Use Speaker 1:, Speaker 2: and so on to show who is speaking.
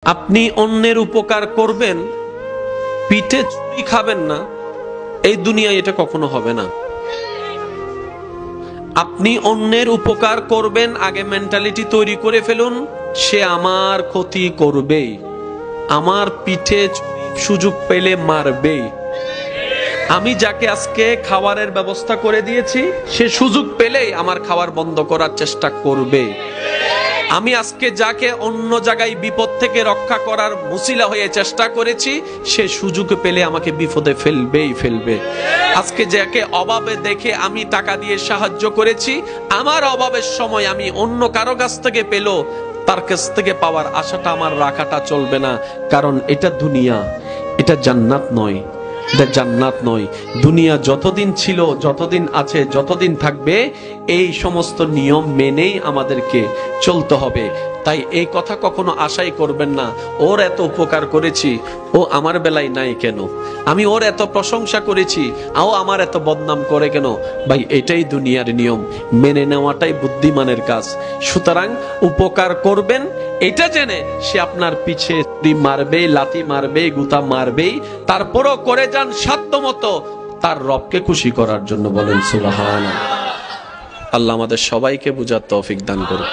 Speaker 1: আপনি অন্যের উপকার করবেন, পিঠে চুরি খাবেন না, এই দুনিয়ায় এটা কখনো হবে না। আপনি অন্যের উপকার করবেন, আগে মেন্টালিটি তৈরি করে ফেলুন, সে আমার ক্ষতি করবেই, আমার পিঠে সুযোগ পেলে মারবেই। আমি যাকে আজকে খাবারের ব্যবস্থা করে দিয়েছি, সে সুযোগ পেলেই আমার খাবার বন্ধ করার চেষ্টা করবে। আমি আজকে যাকে অন্য জায়গায় বিপদ থেকে রক্ষা করার মুসিলা হয়ে চেষ্টা করেছি, সে সুযোগ পেলে আমাকে বিপদে ফেলবে। আজকে যাকে অভাবে দেখে আমি টাকা দিয়ে সাহায্য করেছি, আমার অভাবের সময় আমি অন্য কারো কাছ থেকে পেল, তার কাছ থেকে পাওয়ার আশাটা আমার রাখাটা চলবে না। কারণ এটা দুনিয়া, এটা জান্নাত নয়, এটা জান্নাত নয়। দুনিয়া যতদিন ছিল, যতদিন আছে, যতদিন থাকবে, এই সমস্ত নিয়ম মেনেই আমাদেরকে চলতে হবে। তাই এই কথা কখনো আশাই করবেন না, ওর এত উপকার করেছি, ও আমার বেলায় নাই কেন? আমি ওর এত প্রশংসা করেছি, ও আমার এত বদনাম করে কেন? ভাই, এটাই দুনিয়ার নিয়ম, মেনে নেওয়াটাই বুদ্ধিমানের কাজ। সুতরাং উপকার করবেন, এটা জেনে সে আপনার পিছে মারবে, লাথি মারবে, গুতা মারবেই, তারপরও করে যান সাধ্যমতো তার রবকে খুশি করার জন্য। বলেন সুবহানাল্লাহ। আল্লাহ আমাদের সবাইকে বুঝার তৌফিক দান করুন।